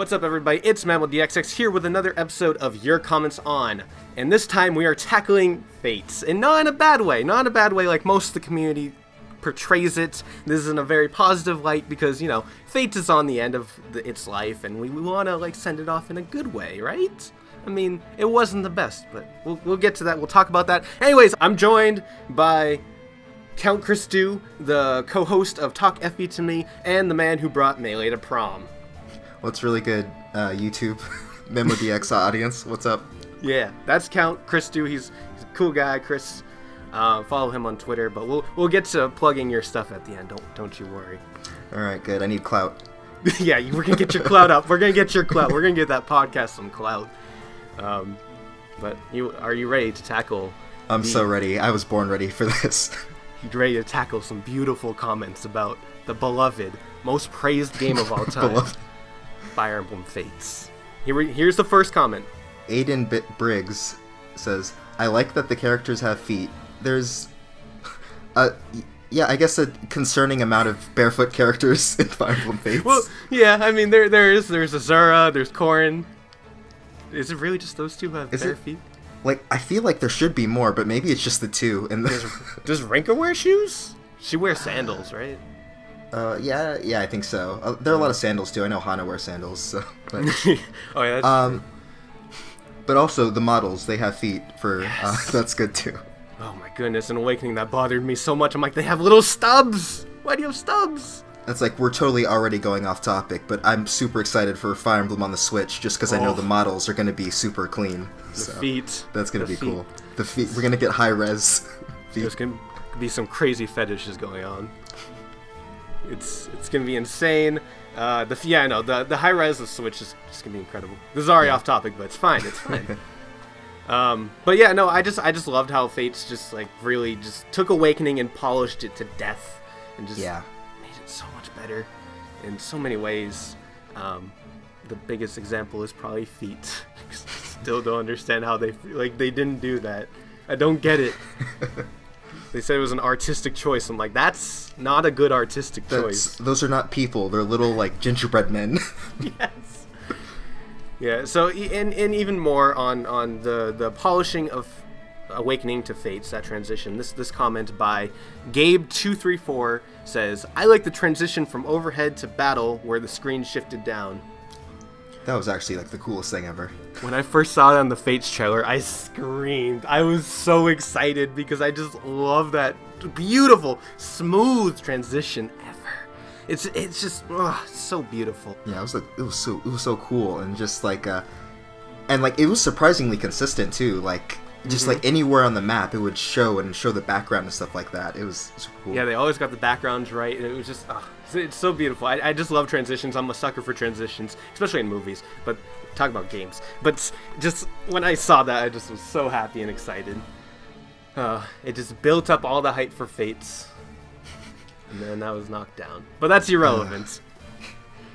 What's up, everybody? It's Mamodxx here with another episode of Your Comments On. And this time we are tackling Fates. And not in a bad way. Not in a bad way like most of the community portrays it. This is in a very positive light because, you know, Fates is on the end of its life and we want to, like, send it off in a good way, right? I mean, it wasn't the best, but we'll get to that. We'll talk about that. Anyways, I'm joined by Countchrisdo, the co-host of Talk FB to Me, and the man who brought Melee to prom. What's really good, YouTube Mamodxx audience? What's up? Yeah, that's Countchrisdo. He's a cool guy, Chris. Follow him on Twitter, but we'll get to plugging your stuff at the end. Don't you worry. All right, good. I need clout. Yeah, we're gonna get your clout up. We're gonna get your clout. We're gonna get that podcast some clout. But are you ready to tackle? I'm so ready. I was born ready for this. You ready to tackle some beautiful comments about the beloved, most praised game of all time? Fire Emblem Fates. Here's the first comment. Aiden Briggs says, I like that the characters have feet. There's yeah, I guess a concerning amount of barefoot characters in Fire Emblem Fates. Well, yeah, I mean there's Azura, there's Corrin. Is it really just those two who have bare feet? Like, I feel like there should be more, but maybe it's just the two. And does Rinka wear shoes? She wears sandals, right? Yeah, I think so. There are a lot of sandals too. I know Hana wears sandals, so. But, oh yeah, that's true. But also the models, they have feet for. Yes. That's good too. Oh my goodness! In Awakening, that bothered me so much. I'm like, they have little stubs. Why do you have stubs? That's like, we're totally already going off topic, but I'm super excited for Fire Emblem on the Switch just because I know the models are going to be super clean. The feet. That's going to be cool. The feet. We're going to get high res feet. There's going to be some crazy fetishes going on. It's gonna be insane. The high res of Switch is just gonna be incredible. This is already off topic, but it's fine. It's fine. But yeah, no, I just loved how Fates just like really just took Awakening and polished it to death, and just made it so much better in so many ways. The biggest example is probably feet. Still don't understand how they didn't do that. I don't get it. They said it was an artistic choice. I'm like, that's not a good artistic choice. Those are not people. They're little, like, gingerbread men. Yes. Yeah, so, and even more on the polishing of Awakening to Fates, that transition. This comment by Gabe234 says, I like the transition from overhead to battle where the screen shifted down. That was actually, like, the coolest thing ever. When I first saw it on the Fates trailer, I screamed. I was so excited because I just love that beautiful, smooth transition ever. It's just so beautiful. Yeah, it was so cool, and just like it was surprisingly consistent too. Like just like anywhere on the map, it would show the background and stuff like that. It was super cool. Yeah, they always got the backgrounds right, and it was just it's so beautiful. I just love transitions. I'm a sucker for transitions, especially in movies, but talk about games. But just when I saw that, I just was so happy and excited. It just built up all the hype for Fates, and then that was knocked down. But that's irrelevant.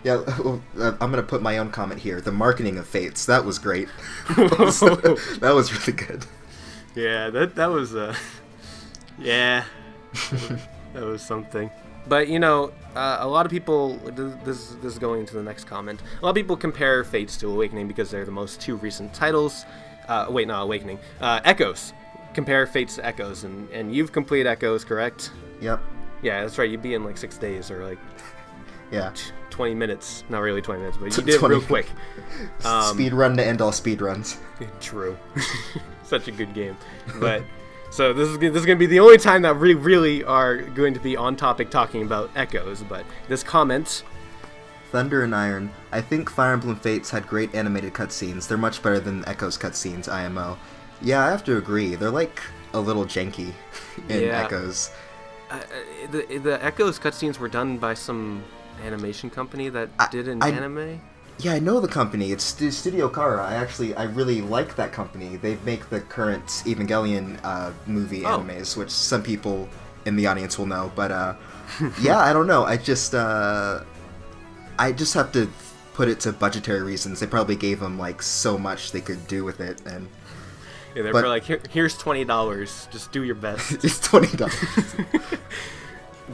Yeah, well, I'm going to put my own comment here. The marketing of Fates, that was great. That was really good. Yeah, that was yeah. That was something. But, you know, a lot of people, this is going into the next comment, a lot of people compare Fates to Awakening because they're the most two recent titles. Wait, not Awakening. Echoes. Compare Fates to Echoes, and you've completed Echoes, correct? Yep. Yeah, that's right. You'd be in like 6 days or like 20 minutes. Not really 20 minutes, but you did it real quick. Speed run to end all speed runs. True. Such a good game. But... So this is going to be the only time that we really are going to be on topic talking about Echoes, but this comment... Thunder and Iron. I think Fire Emblem Fates had great animated cutscenes. They're much better than Echoes cutscenes, IMO. Yeah, I have to agree. They're like a little janky in Echoes. The Echoes cutscenes were done by some animation company that did an anime? Yeah, I know the company. It's Studio Kara. I really like that company. They make the current Evangelion movie animes, which some people in the audience will know. But yeah, I don't know. I just have to put it to budgetary reasons. They probably gave them like so much they could do with it, and yeah, they're like, here's $20. Just do your best. It's $20.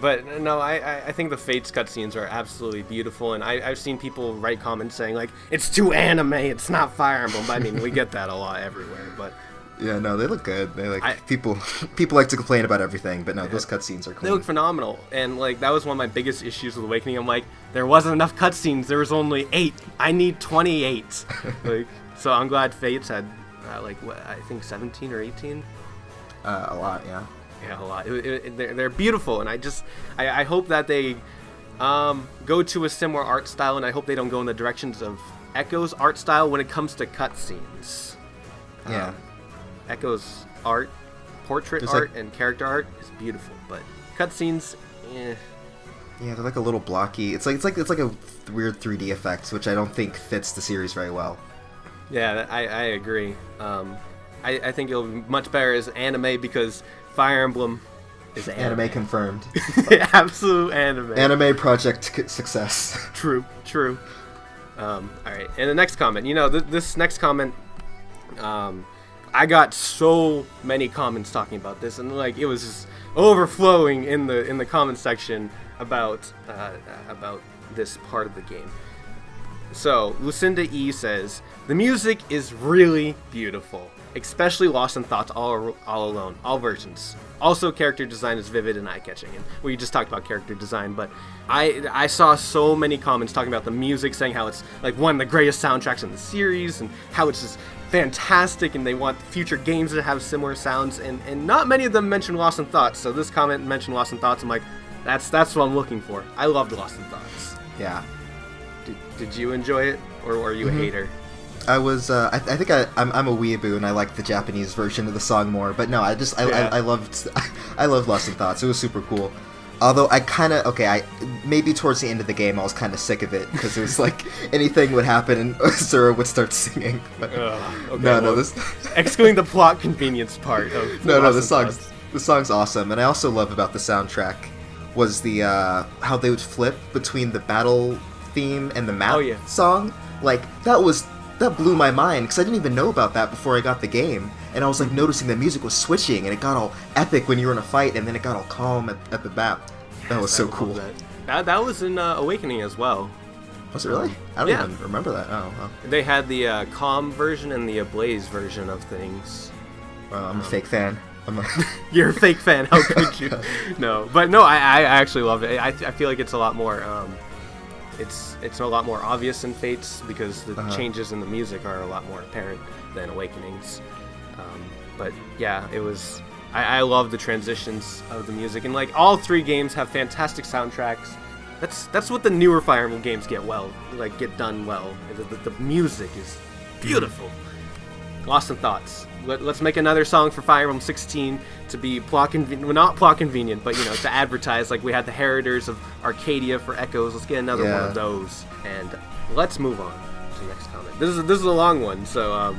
But no, I think the Fates cutscenes are absolutely beautiful, and I've seen people write comments saying like it's too anime, it's not Fire Emblem. I mean, we get that a lot everywhere, but yeah, no, they look good. They like people like to complain about everything, but no, those cutscenes are clean. They look phenomenal, and like that was one of my biggest issues with Awakening. I'm like, there wasn't enough cutscenes. There was only 8. I need 28. Like, so I'm glad Fates had like what I think 17 or 18. A lot, yeah. Yeah, a lot. They're beautiful, and I hope that they go to a similar art style, and I hope they don't go in the directions of Echo's art style when it comes to cutscenes. Yeah. Echo's art, portrait art, and character art is beautiful, but cutscenes, eh. Yeah, they're like a little blocky. It's like a weird 3D effect, which I don't think fits the series very well. Yeah, I agree. I think it'll be much better as anime because Fire Emblem is anime confirmed. Absolute anime. Anime project success. True. All right, and the next comment. You know, this next comment, I got so many comments talking about this, and like it was just overflowing in the comment section about this part of the game. So Lucinda E says the music is really beautiful, especially Lost in Thoughts all alone, all versions. Also, character design is vivid and eye-catching. And we just talked about character design, but I saw so many comments talking about the music, saying how it's like one of the greatest soundtracks in the series, and how it's just fantastic, and they want future games to have similar sounds. And not many of them mentioned Lost in Thoughts. So this comment mentioned Lost in Thoughts. I'm like, that's what I'm looking for. I loved Lost in Thoughts. Yeah. Did you enjoy it, or are you a hater? I was. I think I'm a weeaboo, and I like the Japanese version of the song more. But no, I loved Lost in Thoughts. It was super cool. Although maybe towards the end of the game I was kind of sick of it because it was like anything would happen and Zura would start singing. But excluding the plot convenience part of the song's awesome, and I also love about the soundtrack was the how they would flip between the battle theme and the map song. Like that blew my mind because I didn't even know about that before I got the game, and I was like noticing the music was switching and it got all epic when you were in a fight, and then it got all calm at the map. That was so cool. That was in Awakening as well. Was it really? I don't even remember that. Oh, well. They had the calm version and the ablaze version of things. Well, I'm a fake fan. You're a fake fan. How could you? No, but no, I actually love it. I feel like it's a lot more. It's a lot more obvious in Fates because the changes in the music are a lot more apparent than Awakenings. But yeah, it was. I love the transitions of the music, and like all 3 games have fantastic soundtracks. That's what the newer Fire Emblem games get done well. The music is beautiful. Lost in Thoughts. Let's make another song for Fire Emblem 16 to be not plot convenient, but to advertise like we had the Heritors of Arcadia for Echoes. Let's get another one of those, and let's move on to the next comment. This is a long one, so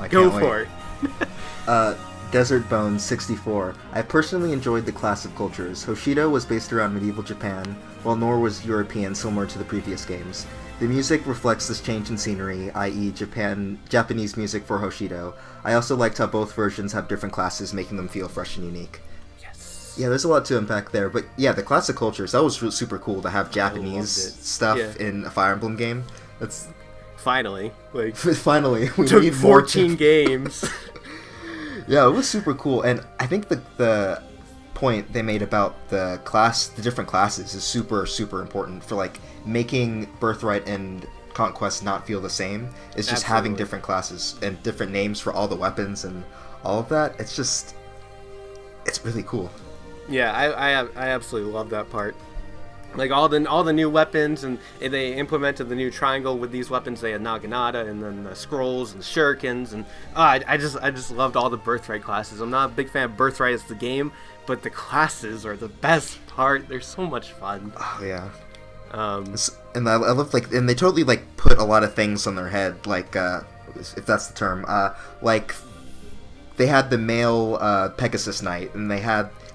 go for it. Desert Bones 64. I personally enjoyed the class of cultures. Hoshido was based around medieval Japan, while Nor was European, similar to the previous games. The music reflects this change in scenery, i.e. Japanese music for Hoshido. I also liked how both versions have different classes, making them feel fresh and unique. Yes. Yeah, there's a lot to unpack there, but yeah, the classic cultures, that was super cool to have Japanese stuff in a Fire Emblem game. That's finally, finally, we took need 14 games. Yeah, it was super cool, and I think the point they made about the different classes is super important for like making Birthright and Conquest not feel the same. It's just having different classes and different names for all the weapons and all of that. It's really cool. Yeah, I absolutely love that part. Like all the new weapons, and they implemented the new triangle with these weapons. They had Naginata, and then the scrolls and the shurikens, and I just loved all the Birthright classes. I'm not a big fan of Birthright as the game, but the classes are the best part. They're so much fun. Oh yeah. And I love and they totally put a lot of things on their head, if that's the term. Like they had the male Pegasus Knight, and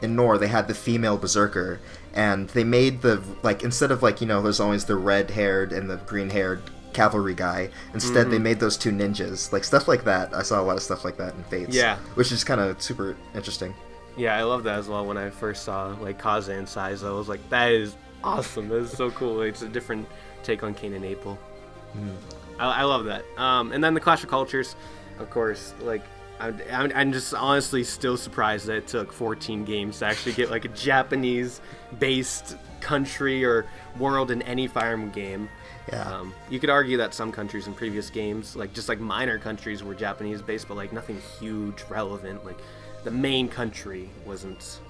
in Nor they had the female Berserker. And they made instead of there's always the red-haired and the green-haired cavalry guy. Instead, they made those 2 ninjas. Stuff like that. I saw a lot of stuff like that in Fates. Yeah. Which is kind of super interesting. Yeah, I love that as well. When I first saw like Kaze and Saizo, I was like, that is awesome. That is so cool. It's a different take on Cain and Abel. I love that. And then the Clash of Cultures, of course. Like, I'm just honestly still surprised that it took 14 games to actually get like a Japanese-based country or world in any Fire Emblem game. Yeah. You could argue that some countries in previous games, like just like minor countries, were Japanese-based, but like nothing huge, relevant. Like the main country wasn't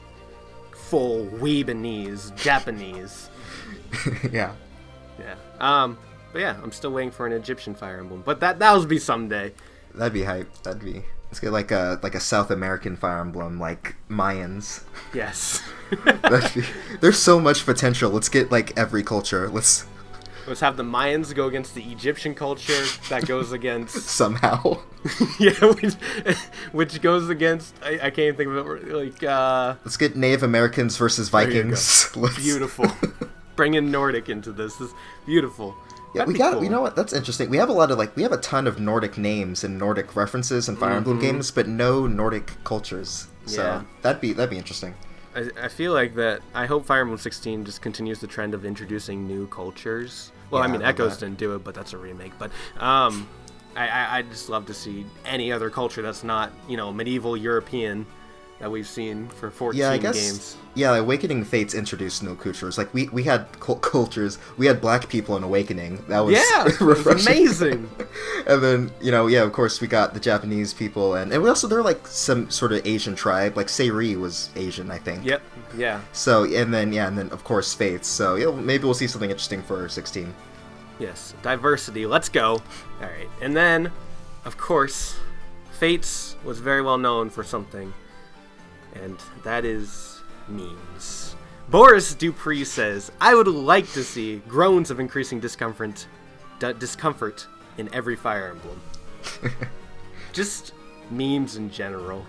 full Weebanese, Japanese. Yeah. Yeah. But yeah, I'm still waiting for an Egyptian Fire Emblem, but that'll be someday. That'd be hype. Let's get like a South American Fire Emblem, like Mayans. Yes. There's so much potential. Let's get like every culture. Let's have the Mayans go against the Egyptian culture that goes against somehow. Yeah, which goes against I can't even think of it. Like let's get Native Americans versus Vikings. Beautiful. Bring in Nordic into this. This is beautiful. Yeah, cool. You know what? That's interesting. We have a ton of Nordic names and Nordic references in Fire Emblem games, but no Nordic cultures. So yeah. that'd be interesting. I feel like that. I hope Fire Emblem 16 just continues the trend of introducing new cultures. Well, yeah, I mean, Echoes didn't do it, but that's a remake. But I just love to see any other culture that's not, medieval European that we've seen for 14 games. Yeah, Awakening Fates introduced new cultures. Like, we had cultures. We had black people in Awakening. That was it was amazing. And then, of course, we got the Japanese people. And we also, they're like some sort of Asian tribe. Like, Seiri was Asian, I think. Yep, yeah. So, and then, of course, Fates. So, maybe we'll see something interesting for 16. Yes, diversity. Let's go. All right. And then, of course, Fates was very well known for something. And that is memes. Boris Dupree says, I would like to see groans of increasing discomfort in every Fire Emblem. Just memes in general.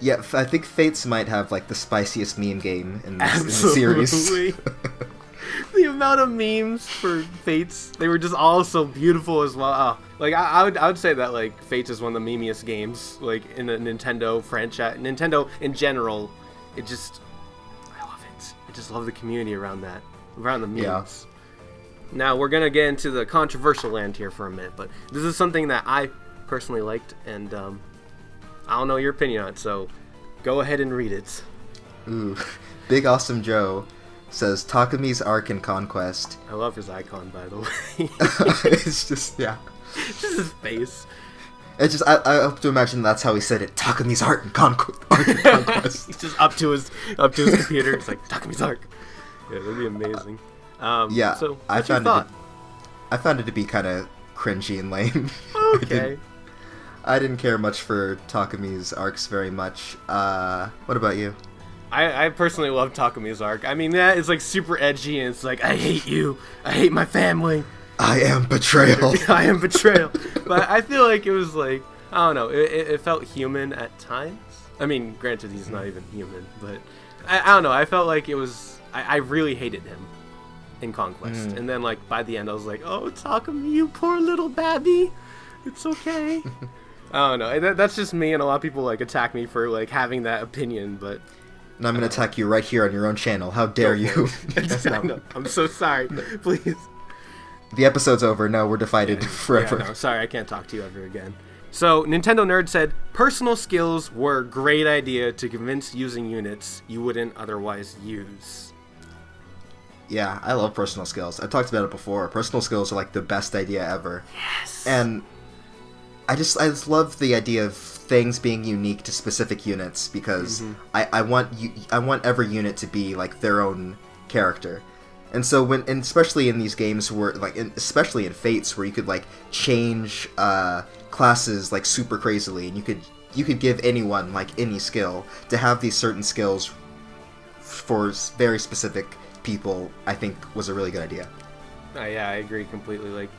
Yeah, I think Fates might have like the spiciest meme game in the series. The amount of memes for Fates, they were just all so beautiful as well. Oh, like I would say that like Fates is one of the memeiest games like in the Nintendo franchise. Nintendo in general, I love it. I just love the community around that, around the memes. Yeah. Now we're gonna get into the controversial land here for a minute, but this is something that I personally liked, and I don't know your opinion on it, so go ahead and read it. Ooh, Big Awesome Joe says Takumi's arc in Conquest. I love his icon, by the way. It's just, yeah. Just his face. It's just, I hope to imagine that's how he said it. Takumi's arc in Conquest. He's just up to his computer. It's like, Takumi's arc. Yeah, that'd be amazing. Yeah, so I found it to be kind of cringy and lame. Okay. I didn't care much for Takumi's arcs very much. What about you? I personally love Takumi's arc. I mean, that is like super edgy, and it's like, I hate you. I hate my family. I am betrayal. I am betrayal. But I feel like it was like, I don't know, it felt human at times. I mean, granted, he's not even human, but I don't know. I felt like it was, I really hated him in Conquest. And then like by the end, I was like, oh, Takumi, you poor little babby. It's okay. I don't know. That's just me, and a lot of people like attack me for like having that opinion, but... And I'm going to attack you right here on your own channel. How dare you? I'm so sorry. Please. The episode's over. No, we're divided forever. Yeah, no, sorry, I can't talk to you ever again. So, Nintendo Nerd said, personal skills were a great idea to convince using units you wouldn't otherwise use. Yeah, I love personal skills. I've talked about it before. Personal skills are like the best idea ever. Yes. And I just love the idea of things being unique to specific units, because I want every unit to be like their own character. And so and especially in these games where especially in Fates, where you could like change classes like super crazily, and you could give anyone like any skill, to have these certain skills for very specific people, I think was a really good idea. Yeah, I agree completely. Like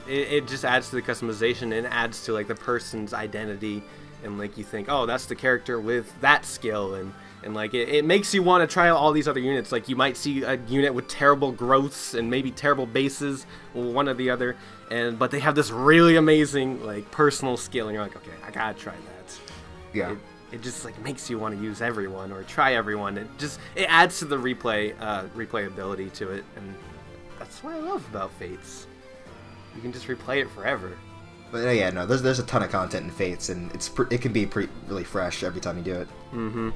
it just adds to the customization, and adds to like the person's identity, and like you think, oh, that's the character with that skill, and like it makes you want to try out all these other units. Like you might see a unit with terrible growths and maybe terrible bases, one or the other, but they have this really amazing like personal skill, and you're like, okay, I gotta try that. Yeah. it just like makes you want to use everyone or try everyone. It adds to the replayability to it, and that's what I love about Fates. You can just replay it forever. But yeah, no, there's a ton of content in Fates, and it can be really fresh every time you do it. Mm-hmm.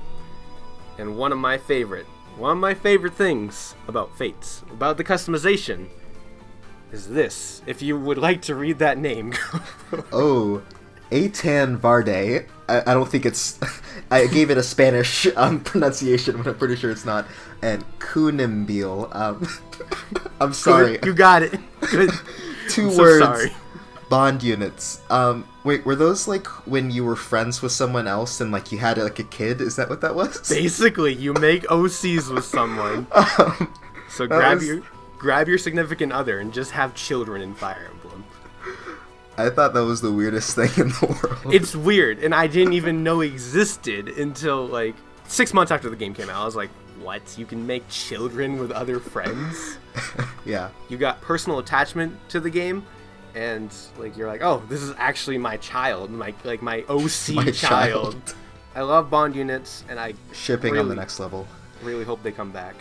And one of my favorite things about Fates, about the customization, is this. If you would like to read that name. Oh, Eitan Varde. I don't think it's... I gave it a Spanish pronunciation, but I'm pretty sure it's not. And Kunimbil. I'm sorry. You got it. Good. Two I'm words. So sorry. Bond units. Wait, were those like when you were friends with someone else and like you had like a kid? Is that what that was? Basically, you make OCs with someone. So grab your significant other and just have children in Fire Emblem. I thought that was the weirdest thing in the world. It's weird, and I didn't even know existed until like 6 months after the game came out. I was like, what? You can make children with other friends? Yeah. You got personal attachment to the game, and like you're like, oh, this is actually my child, my OC My child. I love Bond units, and I shipping on the next level. Really hope they come back.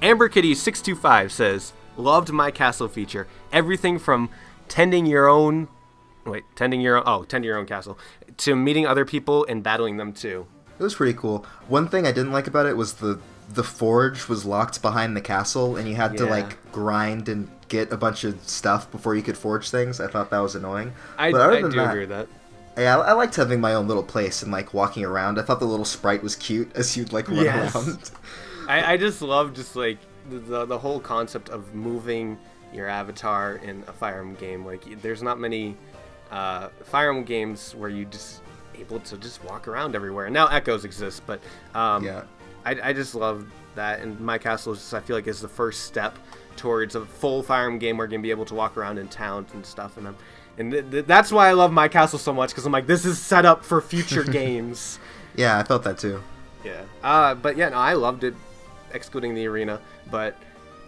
Amber Kitty 625 says, loved my castle feature. Everything from tending your own castle to meeting other people and battling them too. It was pretty cool. One thing I didn't like about it was the forge was locked behind the castle, and you had to like grind and get a bunch of stuff before you could forge things. I thought that was annoying. I do agree with that. Yeah, I liked having my own little place and like walking around. I thought the little sprite was cute as you'd like run around. I just love just like the whole concept of moving your avatar in a Fire Emblem game. Like, there's not many Fire Emblem games where you just able to just walk around everywhere. Now Echoes exist, but I just love that. And My Castle is just, I feel like, is the first step towards a full Fire Emblem game where you're gonna be able to walk around in towns and stuff. And that's why I love My Castle so much, because I'm like, this is set up for future games. Yeah, I felt that too. Yeah. But yeah, no, I loved it, excluding the arena. But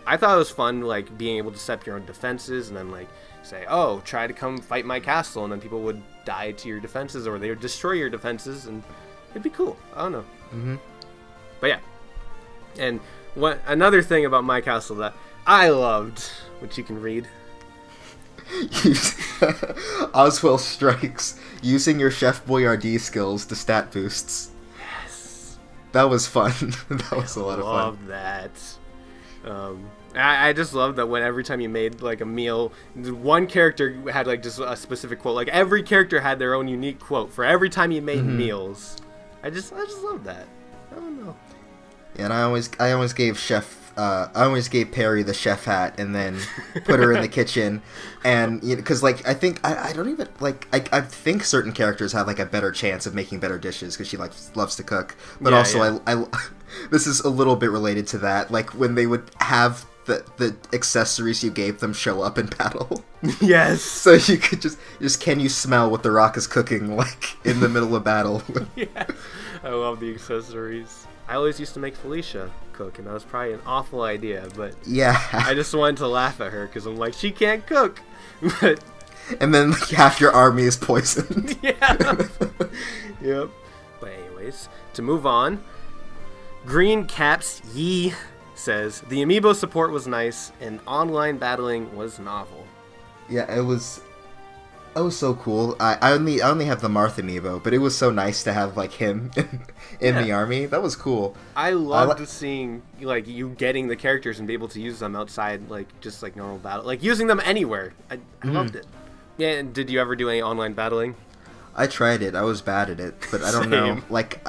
I thought it was fun, like, being able to set up your own defenses and then, like, say, oh, try to come fight my castle, and then people would die to your defenses, or they would destroy your defenses, and it'd be cool. I don't know. Mm-hmm. But yeah. And another thing about My Castle that I loved, which you can read. Oswell strikes, using your Chef Boyardee skills to stat boosts. Yes. That was fun. That was a lot of fun. I love that. I just love that when every time you made like a meal, one character had like just a specific quote. Like every character had their own unique quote for every time you made meals. I just love that. I don't know. Yeah, and I always gave Perry the chef hat and then put her in the kitchen, and because like I think I don't even like I think certain characters have like a better chance of making better dishes because she like loves to cook, but I this is a little bit related to that, like when they would have the accessories you gave them show up in battle. Yes. So you could just can you smell what the Rock is cooking like in the middle of battle? Yeah. I love the accessories. I always used to make Felicia cook, and that was probably an awful idea, but yeah, I just wanted to laugh at her because I'm like, she can't cook. But and then like, half your army is poisoned. Yeah. Yep. But anyways, to move on, Green Caps Yee says the amiibo support was nice and online battling was novel. Yeah, it was so cool. I only have the Marth amiibo, but it was so nice to have like him in the army. That was cool. I loved seeing like you getting the characters and be able to use them outside, like just like normal battle, like using them anywhere. I loved it. Yeah. And did you ever do any online battling? I tried it. I was bad at it, but I don't know. Like,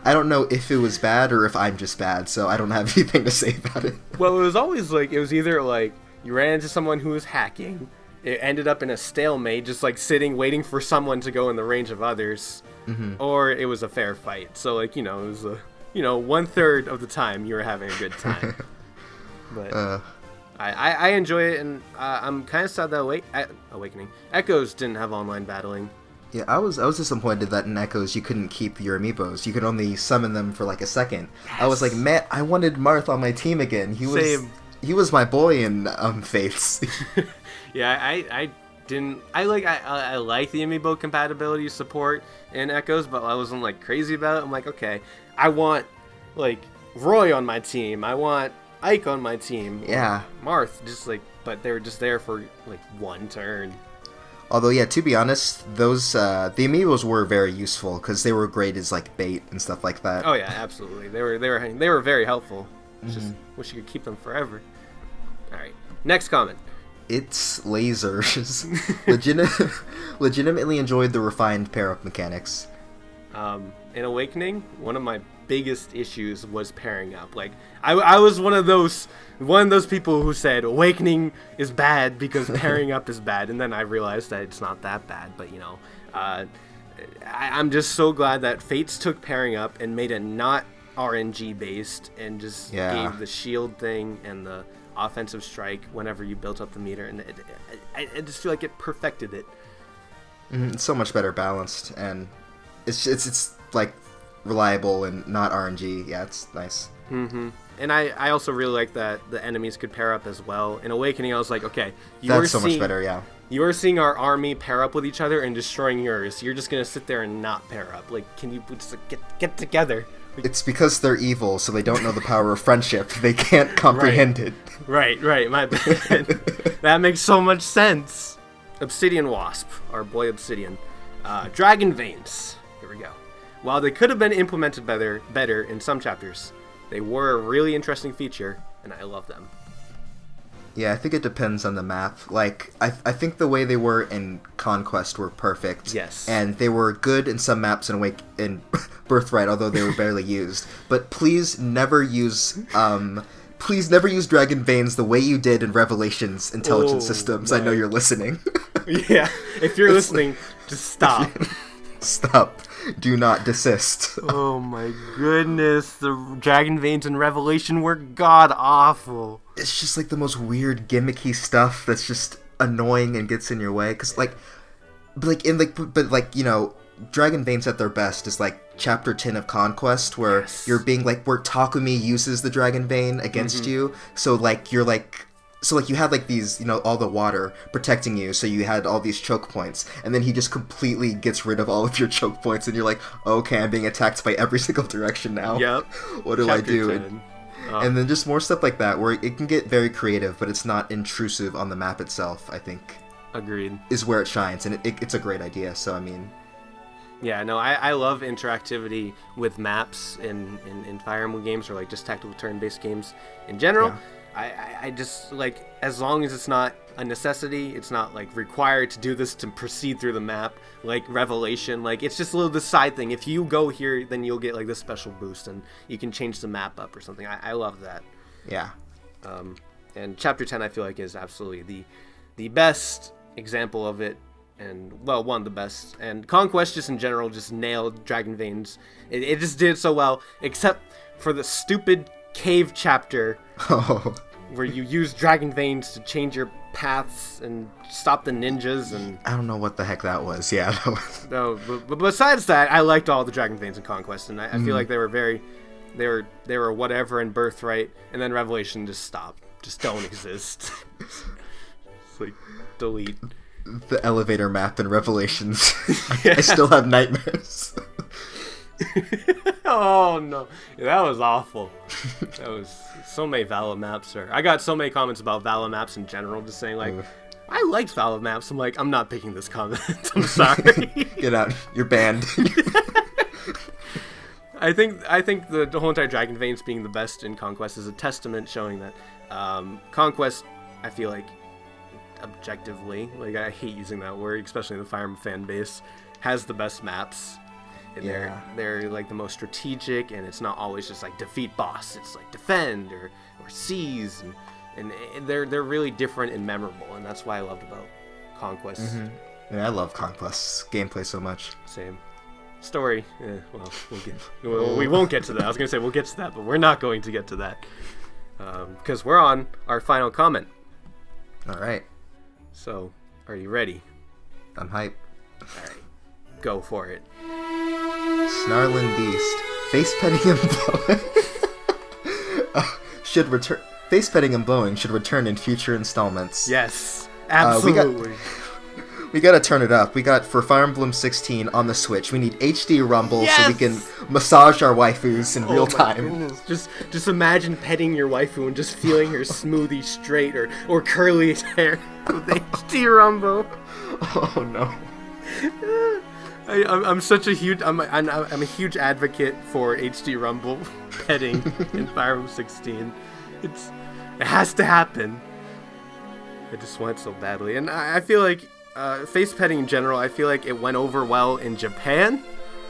I don't know if it was bad or if I'm just bad, so I don't have anything to say about it. Well, it was always like, it was either like you ran into someone who was hacking, it ended up in a stalemate, just like sitting, waiting for someone to go in the range of others, or it was a fair fight. So like, it was a, 1/3 of the time you were having a good time. But I enjoy it, and I'm kind of sad that Awakening Echoes didn't have online battling. Yeah, I was disappointed that in Echoes you couldn't keep your amiibos. You could only summon them for like a second. Yes. I was like, man, I wanted Marth on my team again. He was my boy in Fates. Yeah, I didn't. I like the amiibo compatibility support in Echoes, but I wasn't like crazy about it. I'm like, okay, I want like Roy on my team. I want Ike on my team. Yeah. Marth, just like, but they were just there for like one turn. Although, yeah, to be honest, those the amiibos were very useful because they were great as like bait and stuff like that. Oh yeah, absolutely. They were very helpful. Just wish you could keep them forever. All right, next comment. It's lasers. Legitimately enjoyed the refined pair-up mechanics. In Awakening, one of my biggest issues was pairing up. Like I was one of those people who said Awakening is bad because pairing up is bad, and then I realized that it's not that bad. But you know, I'm just so glad that Fates took pairing up and made it not RNG based and just gave the shield thing and the offensive strike whenever you built up the meter, and I just feel like it perfected it. It's so much better balanced, and it's like reliable and not RNG. Yeah, it's nice. And I also really like that the enemies could pair up as well. In Awakening, I was like, okay, that's so much better. Yeah, you are seeing our army pair up with each other and destroying yours. You're just gonna sit there and not pair up. Like, can you just get together? It's because they're evil, so they don't know the power of friendship. They can't comprehend it. Right, my bad. That makes so much sense. Obsidian Wasp, our boy Obsidian. Dragon Veins. Here we go. While they could have been implemented better in some chapters, they were a really interesting feature, and I love them. Yeah, I think it depends on the map. Like, I think the way they were in Conquest were perfect. Yes. And they were good in some maps in Birthright, although they were barely used. But please never use Dragon Veins the way you did in Revelations Intelligent Systems. Right. I know you're listening. Yeah, if you're listening, just stop. Stop. Do not desist. Oh my goodness, the Dragon Veins in Revelation were god-awful. It's just like the most weird, gimmicky stuff that's just annoying and gets in your way. Cause but you know, Dragon Veins at their best is like Chapter 10 of Conquest, where you're being like, where Takumi uses the Dragon Vein against you. So like you're like. So, like, you had, like, these, you know, all the water protecting you, so you had all these choke points, and then he just completely gets rid of all of your choke points, and you're like, okay, I'm being attacked by every single direction now. Yep. What do I do? And then just more stuff like that, where it can get very creative, but it's not intrusive on the map itself, I think. Agreed. Is where it shines, and it's a great idea, so, I mean... Yeah, no, I love interactivity with maps in Fire Emblem games, or, like, just tactical turn-based games in general. Yeah. I just, like, as long as it's not a necessity, it's not, like, required to do this to proceed through the map, like Revelation, like, it's just a little this side thing. If you go here, then you'll get, like, this special boost, and you can change the map up or something. I love that. Yeah. And Chapter 10, I feel like, is absolutely the best example of it, and, well, one of the best. And Conquest, just in general, just nailed Dragon Veins. It just did so well, except for the stupid cave chapter where you use Dragon Veins to change your paths and stop the ninjas. And I don't know what the heck that was. Yeah, that was... No, but besides that, I liked all the Dragon Veins in Conquest, and I feel like they were whatever in Birthright, and then Revelation just stopped, just don't exist. It's like delete the elevator map in Revelations. I still have nightmares. Oh no, yeah, that was awful. That was so many Vala maps. I got so many comments about Vala maps in general, just saying like, I liked Vala maps. I'm like, I'm not picking this comment. I'm sorry. Get out. You're banned. I think the whole entire Dragon Veins being the best in Conquest is a testament showing that Conquest, I feel like, objectively, like, I hate using that word, especially in the Fire Emblem fan base, has the best maps. And they're like the most strategic, and it's not always just like defeat boss. It's like defend or seize, and they're really different and memorable, and that's why I loved about Conquest. Yeah, I love Conquest's gameplay so much. Same. Story, we won't get to that. I was gonna say we'll get to that, but we're not going to get to that because we're on our final comment. All right. So, are you ready? I'm hyped. All right, go for it. Snarling Beast. Face petting and blowing. Should return. Face petting and blowing should return in future installments. Yes, absolutely. We gotta turn it up. We got, for Fire Emblem 16 on the Switch, we need HD Rumble so we can massage our waifus in real time. Just imagine petting your waifu and just feeling her smoothie straight or curly hair with HD Rumble. Oh no. I'm such a huge I'm a huge advocate for HD Rumble petting in Fire Emblem 16. It has to happen. I just want it so badly, and I feel like face petting in general, I feel like it went over well in Japan,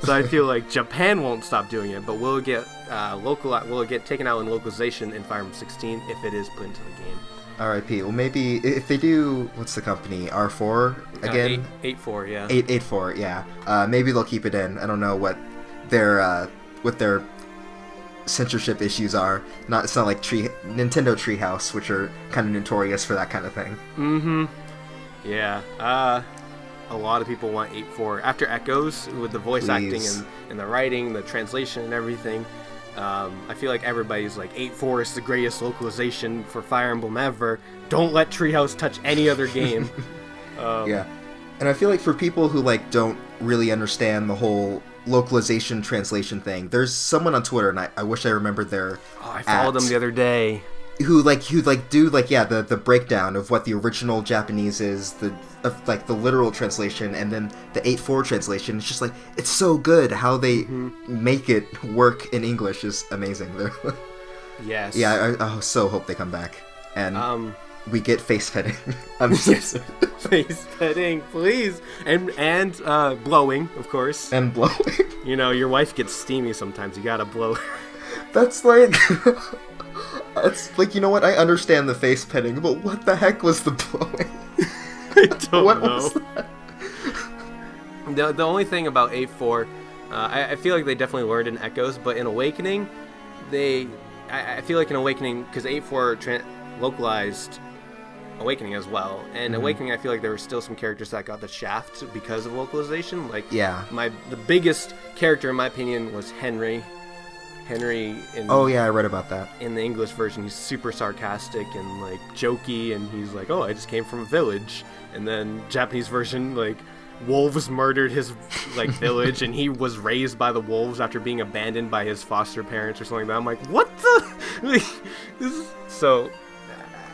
so I feel like Japan won't stop doing it, but will it get taken out in localization in Fire Emblem 16 if it is put into the game. R.I.P. Well, maybe if they do, what's the company? R4 again? 8-4, yeah. 8-4, yeah. Maybe they'll keep it in. I don't know what their censorship issues are. It's not like Nintendo Treehouse, which are kind of notorious for that kind of thing. Mm-hmm. Yeah. A lot of people want 8-4 after Echoes with the voice acting and the writing, the translation, and everything. I feel like everybody's like 8-4 is the greatest localization for Fire Emblem ever. Don't let Treehouse touch any other game. Yeah, and I feel like for people who like don't really understand the whole localization translation thing, there's someone on Twitter, and I wish I remembered their. Oh, I followed them the other day. Who do the breakdown of what the original Japanese is, the literal translation, and then the 8-4 translation. It's just like, it's so good how they make it work in English is amazing. Yes. Yeah, I so hope they come back and we get face petting. Face petting, please, and blowing, of course. And blowing. You know, your wife gets steamy sometimes. You gotta blow her. That's like. It's like, you know what, I understand the face petting, but what the heck was the blowing? I don't what know. Was that? The only thing about 8-4, I feel like they definitely learned in Echoes, but in Awakening, I feel like in Awakening, because 8-4 localized Awakening as well, and Awakening, I feel like there were still some characters that got the shaft because of localization. Like, the biggest character, in my opinion, was Henry. Oh yeah, I read about that. In the English version, he's super sarcastic and like jokey, and he's like, "Oh, I just came from a village." And then Japanese version, like, wolves murdered his like village, and he was raised by the wolves after being abandoned by his foster parents or something like that. I'm like, what the? Like, this is so.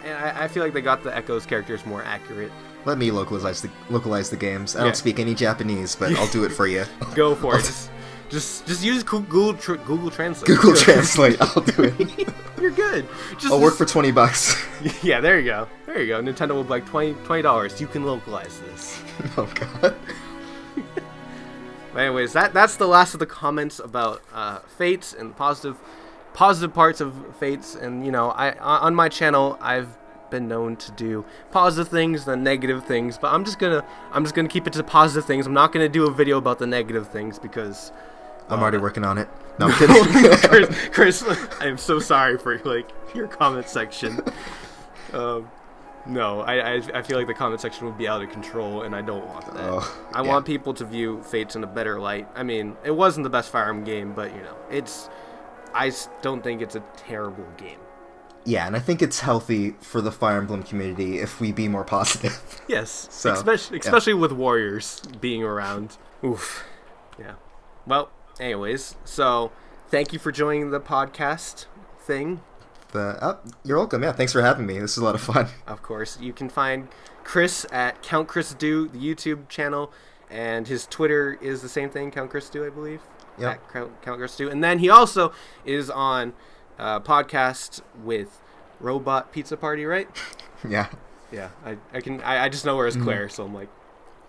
And I feel like they got the Echoes characters more accurate. Let me localize the games. I don't speak any Japanese, but I'll do it for you. Go for it. Just use Google Translate. Google Translate. I'll do it. You're good. I'll work for $20. Yeah, there you go. There you go. Nintendo will be like $20. You can localize this. Oh god. But anyways, that's the last of the comments about Fates and positive parts of Fates. And you know, on my channel I've been known to do positive things than negative things, but I'm just gonna keep it to positive things. I'm not gonna do a video about the negative things because I'm already working on it. No, I'm kidding. Chris, I am so sorry for like your comment section. No, I feel like the comment section would be out of control, and I don't want that. I want people to view Fates in a better light. I mean, it wasn't the best Fire Emblem game, but you know, I don't think it's a terrible game. Yeah, and I think it's healthy for the Fire Emblem community if we be more positive. Yes, so, especially with warriors being around. Oof. Yeah. Well, anyways, so thank you for joining the podcast thing. You're welcome. Yeah, thanks for having me. This is a lot of fun. Of course. You can find Chris at Countchrisdo, the YouTube channel, and his Twitter is the same thing, Countchrisdo, I believe. Yeah. At Countchrisdo. And then he also is on podcast with Robot Pizza Party, right? Yeah. Yeah. I just know where it's Claire, so I'm like.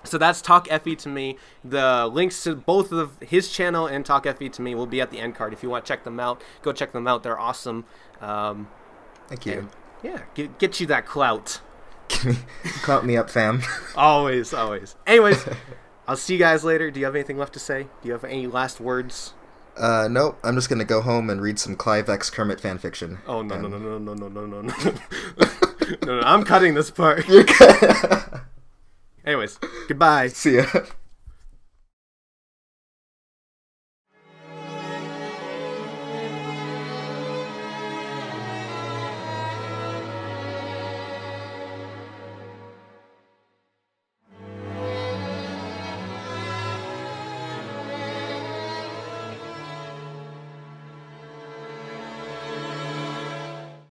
So that's Talk FE to me. The links to both of his channel and Talk FE to me will be at the end card. If you want to check them out, go check them out. They're awesome. Thank you. Yeah, get you that clout. Clout me up, fam. Always. Anyways, I'll see you guys later. Do you have anything left to say? Do you have any last words? Nope. I'm just gonna go home and read some Clive X Kermit fanfiction. Oh no. No, I'm cutting this part. You're good. Anyways, goodbye. See ya.